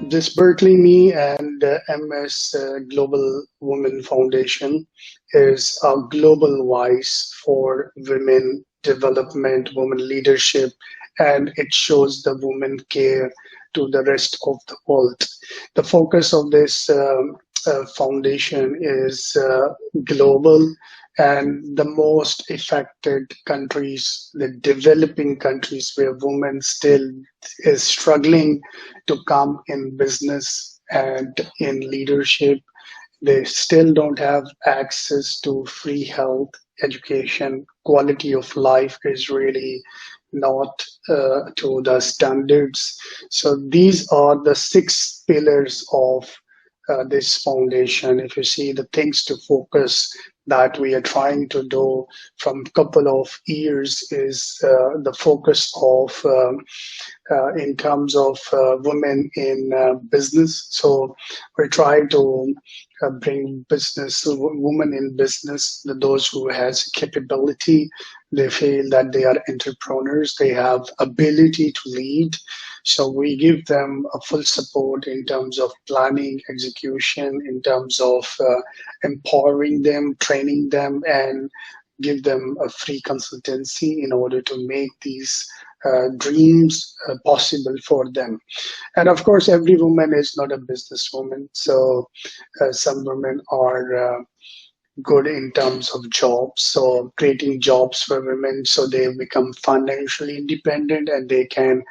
This Berkeleyme and MS Global Women Foundation is a global voice for women development, women leadership, and it shows the women care to the rest of the world. The focus of this foundation is global, and the most affected countries, the developing countries where women still is struggling to come in business and in leadership. They still don't have access to free health, education, quality of life is really not to the standards. So these are the six pillars of this foundation. If you see the things to focus that we are trying to do from a couple of years is the focus of in terms of women in business. So we're trying to bring business, women in business, those who has capability, they feel that they are entrepreneurs, they have ability to lead. So we give them a full support in terms of planning, execution, in terms of empowering them, training them, and give them a free consultancy in order to make these dreams possible for them. And of course, every woman is not a businesswoman. So some women are good in terms of jobs. So creating jobs for women so they become financially independent and they can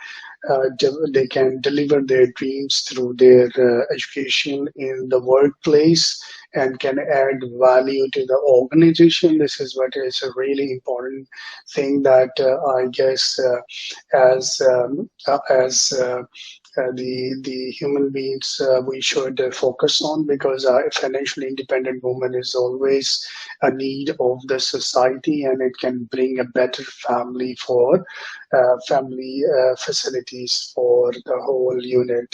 deliver their dreams through their education in the workplace and can add value to the organization. This is what is a really important thing that I guess the human beings we should focus on, because a financially independent woman is always a need of the society, and it can bring a better family for family facilities for the whole unit.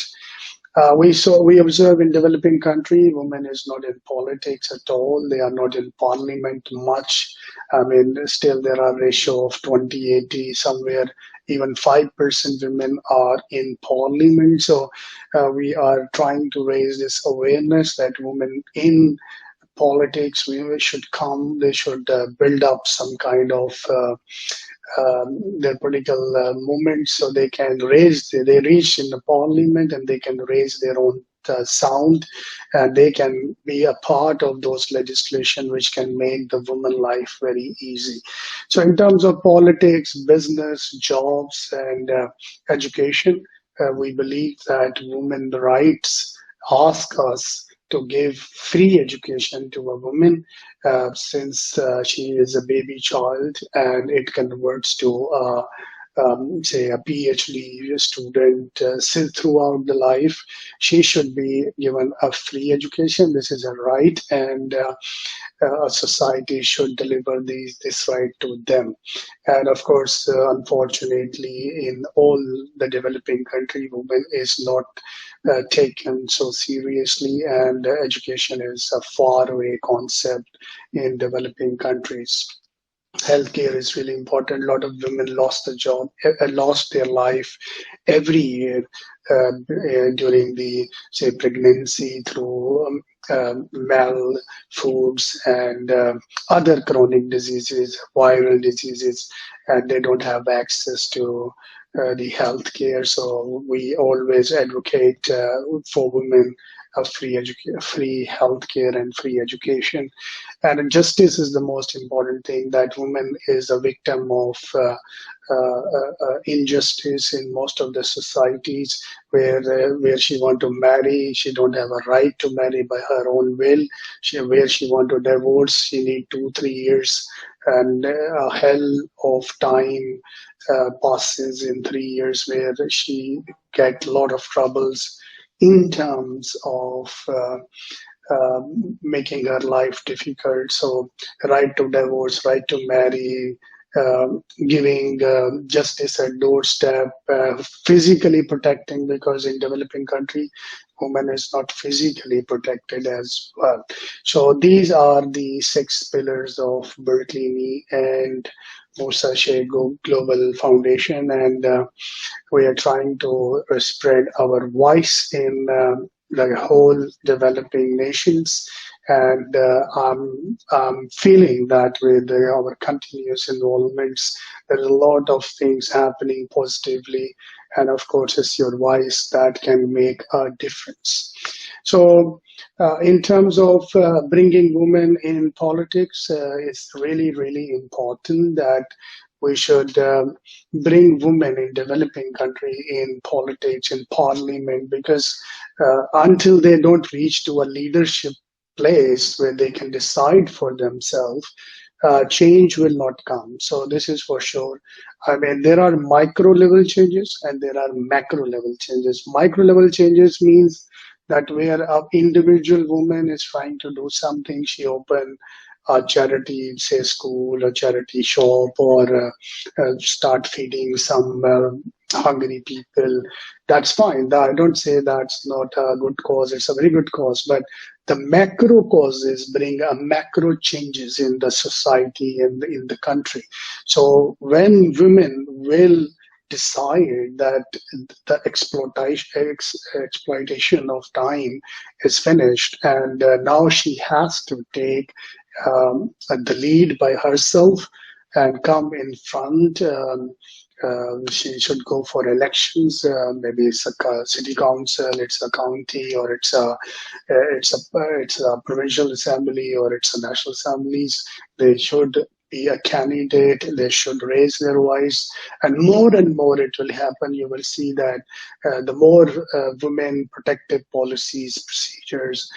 We observe in developing country, women is not in politics at all. They are not in parliament much. I mean, still there are ratio of 20-80, somewhere even 5% women are in parliament. So we are trying to raise this awareness that women in politics we should come. They should build up some kind of their political movement, so they can they reach in the parliament and they can raise their own sound, and they can be a part of those legislation which can make the woman life very easy. So in terms of politics, business, jobs, and education, we believe that women rights ask us to give free education to a woman since she is a baby child, and it converts to say a PhD student throughout the life. She should be given a free education. This is a right, and a society should deliver this right to them. And of course, unfortunately, in all the developing country, women is not taken so seriously, and education is a far away concept in developing countries. Healthcare is really important. A lot of women lost the job, lost their life every year during the say pregnancy through mal foods and other chronic diseases, viral diseases, and they don't have access to the healthcare. So we always advocate for women of free healthcare and free education. And justice is the most important thing, that woman is a victim of injustice in most of the societies where she want to marry, she don't have a right to marry by her own will. Where she want to divorce, she need 2-3 years, and a hell of time passes in 3 years where she get a lot of troubles in terms of making her life difficult. So right to divorce, right to marry, giving justice at doorstep, physically protecting, because in developing country, woman is not physically protected as well. So these are the 6 pillars of Berkeleyme, and Musa Shaikh Global Foundation, and we are trying to spread our voice in the whole developing nations. And I'm feeling that with our continuous involvements, there's a lot of things happening positively. And of course, it's your voice that can make a difference. So, in terms of bringing women in politics, it's really, really important that we should bring women in developing country in politics, in parliament, because until they don't reach to a leadership place where they can decide for themselves, change will not come. So this is for sure. I mean, there are micro level changes and there are macro level changes. Micro level changes means that where an individual woman is trying to do something, she open a charity, say school, a charity shop, or start feeding some hungry people. That's fine. I don't say that's not a good cause. It's a very good cause. But the macro causes bring a macro changes in the society and in the country. So when women will decide that the exploitation of time is finished, and now she has to take the lead by herself and come in front. She should go for elections. Maybe it's a city council, it's a county, or it's a provincial assembly, or it's a national assemblies. They should be a candidate. They should raise their voice, and more it will happen. You will see that the more women protective policies, procedures,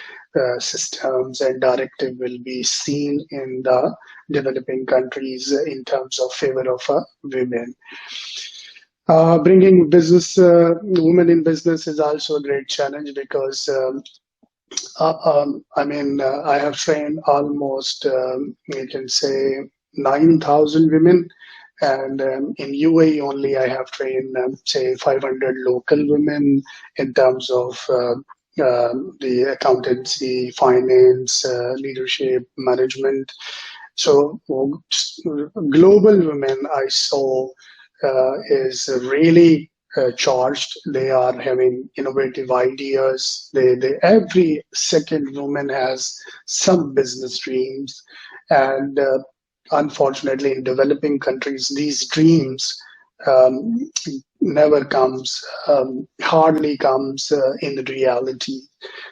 systems, and directive will be seen in the developing countries in terms of favor of women. Bringing business women in business is also a great challenge because I have trained almost you can say 9,000 women, and in UAE only I have trained say 500 local women in terms of the accountancy, finance, leadership, management. So global women I saw is really charged. They are having innovative ideas. Every second woman has some business dreams, and unfortunately, in developing countries, these dreams um, never comes, hardly comes in reality.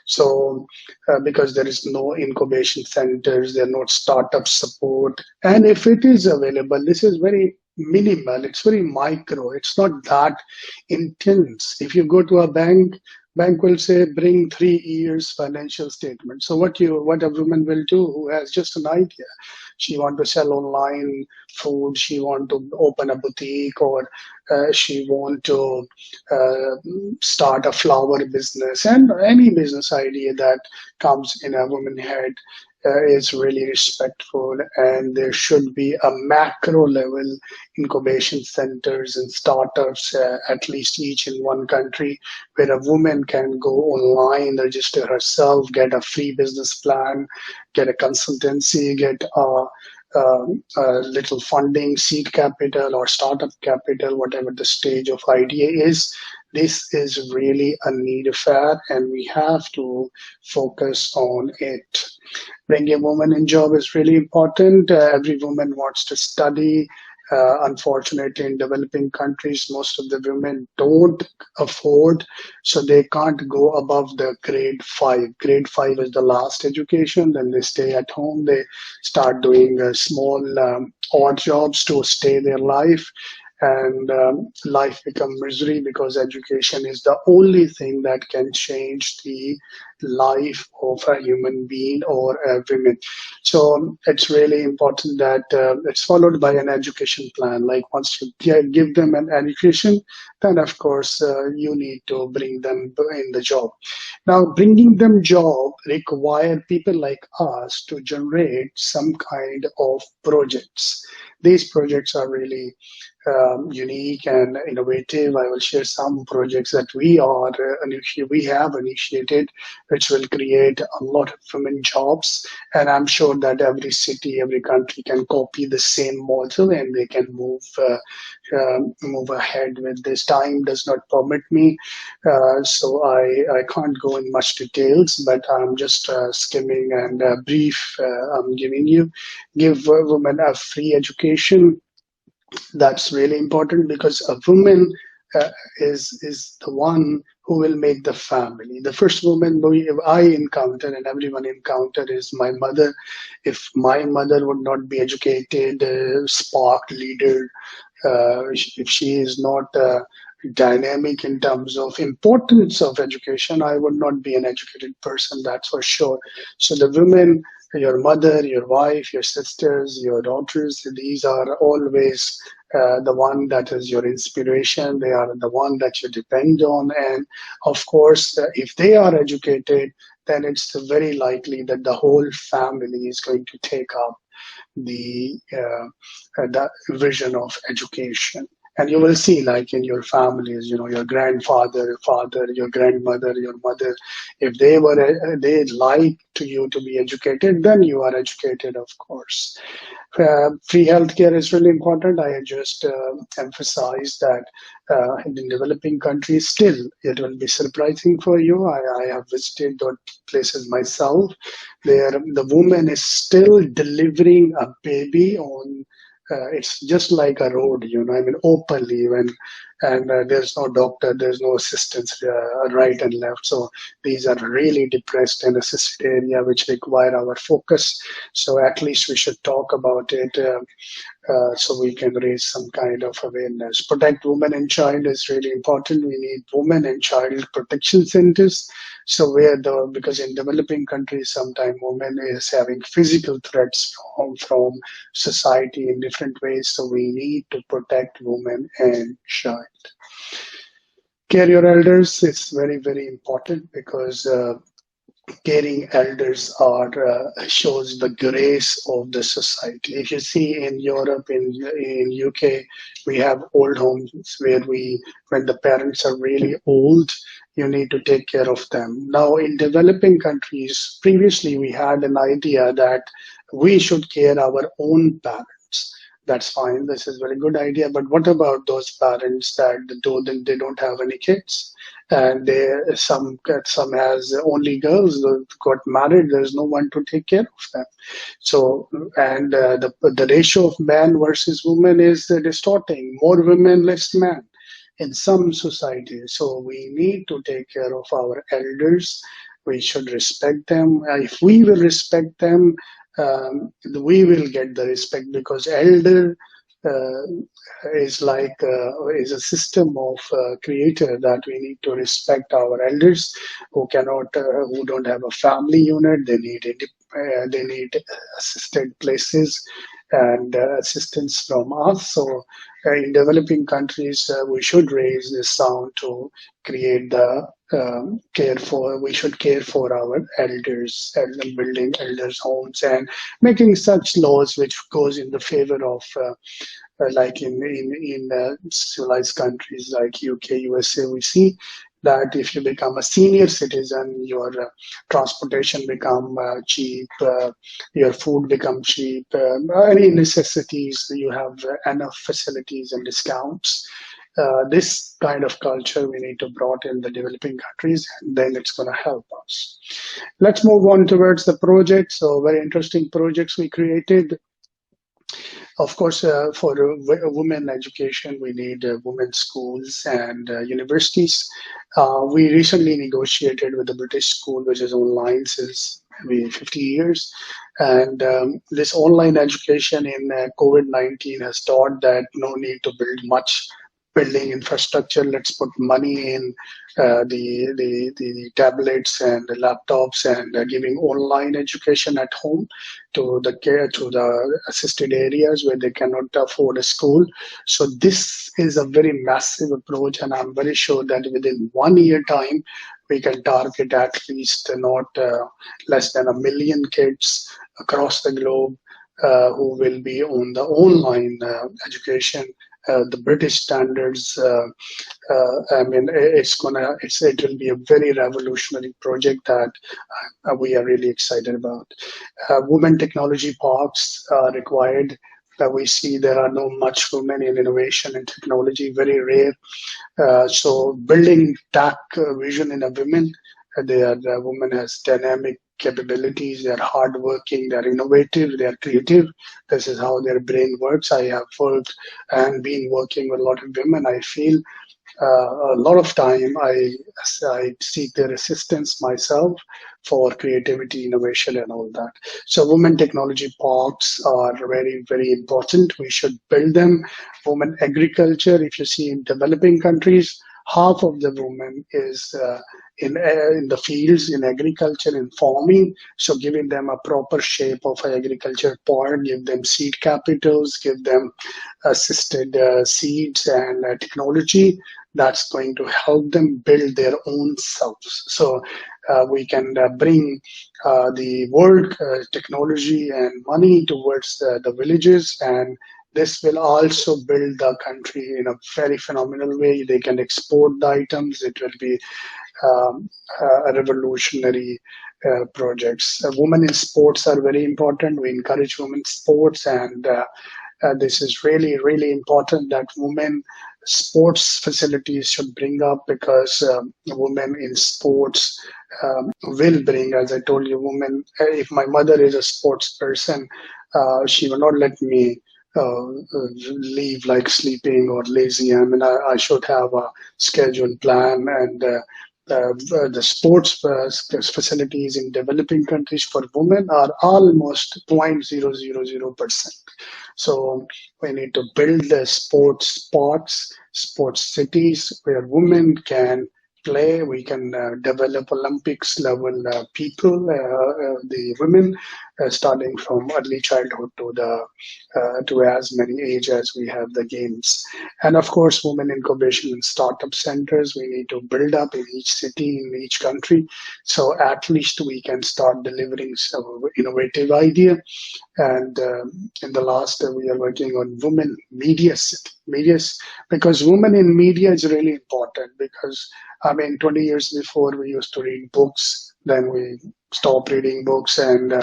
So, because there is no incubation centers, there are no startup support, and if it is available, this is very minimal. It's very micro. It's not that intense. If you go to a bank will say bring 3 years financial statement. So what a woman will do who has just an idea. She want to sell online food. She want to open a boutique, or she want to uh, start a flower business, and any business idea that comes in a woman head is really respectful, and there should be a macro level incubation centers and startups, at least each in one country, where a woman can go online, register herself, get a free business plan, get a consultancy, get a little funding, seed capital or startup capital, whatever the stage of idea is. This is really a need affair, and we have to focus on it. Bringing women in job is really important. Every woman wants to study. Unfortunately, in developing countries, most of the women don't afford, so they can't go above the grade 5. Grade 5 is the last education. Then they stay at home. They start doing small odd jobs to stay their life, and life become misery, because education is the only thing that can change the life of a human being or a woman. So it's really important that it's followed by an education plan. Like once you give them an education, then of course you need to bring them in the job. Now, bringing them job require people like us to generate some kind of projects. these projects are really unique and innovative. I will share some projects that we have initiated, which will create a lot of women jobs. And I'm sure that every city, every country can copy the same model, and they can move ahead with this. Time does not permit me, so I can't go in much details, but I'm just skimming and brief. I'm giving you give women a free education. That's really important because a woman is the one who will make the family. The first woman I encounter and everyone encounter is my mother. If my mother would not be educated, spark leader, if she is not dynamic in terms of importance of education, I would not be an educated person, that's for sure. So the women, your mother, your wife, your sisters, your daughters, these are always the one that is your inspiration. They are the one that you depend on. And of course, if they are educated, then it's very likely that the whole family is going to take up the vision of education. And you will see, like in your families, your grandfather, father, your grandmother, your mother, if they like to you to be educated, then you are educated, of course. Free healthcare is really important. I just emphasize that in developing countries, still it will be surprising for you. I have visited those places myself. There, the woman is still delivering a baby on. It's just like a road, I mean, openly and there's no doctor, there's no assistance right and left. So these are really depressed and assisted area which require our focus. So at least we should talk about it. So we can raise some kind of awareness. Protect women and child is really important. We need women and child protection centers. So because in developing countries, sometimes women is having physical threats from society in different ways. So we need to protect women and child. Care your elders is very, very important because caring elders shows the grace of the society. If you see in Europe, in UK, we have old homes where when the parents are really old, you need to take care of them. Now, in developing countries, previously we had an idea that we should care our own parents. That's fine. This is a very good idea. But what about those parents that they don't have any kids? And some has only girls that got married. There's no one to take care of them. So, and the ratio of man versus woman is distorting. More women, less men in some societies. So we need to take care of our elders. We should respect them. If we will respect them, we will get the respect because elder uh, is a system of creator that we need to respect our elders who don't have a family unit. They need assisted places and assistance from us. So in developing countries, we should raise this sound to create the we should care for our elders and building elders homes and making such laws which goes in the favor of like in civilized countries like UK, USA, we see that if you become a senior citizen, your transportation become cheap, your food become cheap, any necessities, you have enough facilities and discounts. This kind of culture we need to brought in the developing countries, and then it's going to help us. Let's move on towards the project. So very interesting projects we created. Of course, for women education, we need women's schools and universities. We recently negotiated with the British school, which is online since maybe 50 years. And this online education in COVID-19 has taught that no need to build much building infrastructure. Let's put money in the tablets and the laptops and giving online education at home to the assisted areas where they cannot afford a school. So this is a very massive approach, and I'm very sure that within 1 year time we can target at least not less than 1 million kids across the globe who will be on the online education. The British standards. I mean, it will be a very revolutionary project that we are really excited about. Women technology parks are required. We see there are no much women in innovation and technology, very rare. So building tech vision in a women, the woman has dynamic capabilities. They're hardworking. They're innovative. They're creative. This is how their brain works. I have worked and been working with a lot of women. I feel a lot of time I seek their assistance myself for creativity, innovation, and all that. So women technology parks are very, very important. We should build them. Women agriculture, if you see in developing countries, half of the women is in the fields, in agriculture, in farming. So giving them a proper shape of an agriculture park, give them seed capitals, give them assisted seeds and technology that's going to help them build their own selves. So we can bring the world technology and money towards the villages, and this will also build the country in a very phenomenal way. They can export the items. It will be a revolutionary projects. Women in sports are very important. We encourage women sports, and this is really, really important that women sports facilities should bring up, because women in sports will bring, as I told you, women. If my mother is a sports person, she will not let me leave like sleeping or lazy. I mean, I should have a scheduled plan, and the sports facilities in developing countries for women are almost 0.000%. So we need to build the sports spots, sports cities where women can play. We can develop Olympics level people, the women, starting from early childhood to as many age as we have the games. And of course, women incubation and startup centers we need to build up in each city, in each country. So at least we can start delivering some innovative idea. And in the last, we are working on women medias, because women in media is really important. Because I mean, 20 years before we used to read books, then we stopped reading books, and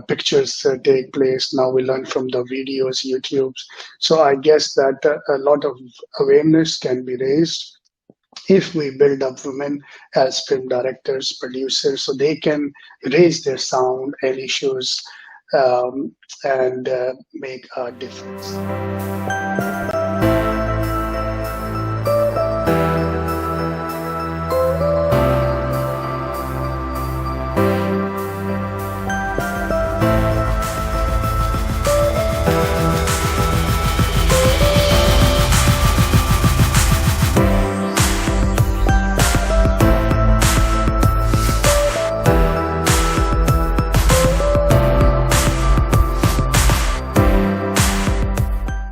pictures take place. Now we learn from the videos, YouTubes. So I guess that a lot of awareness can be raised if we build up women as film directors, producers, so they can raise their sound and issues, and make a difference.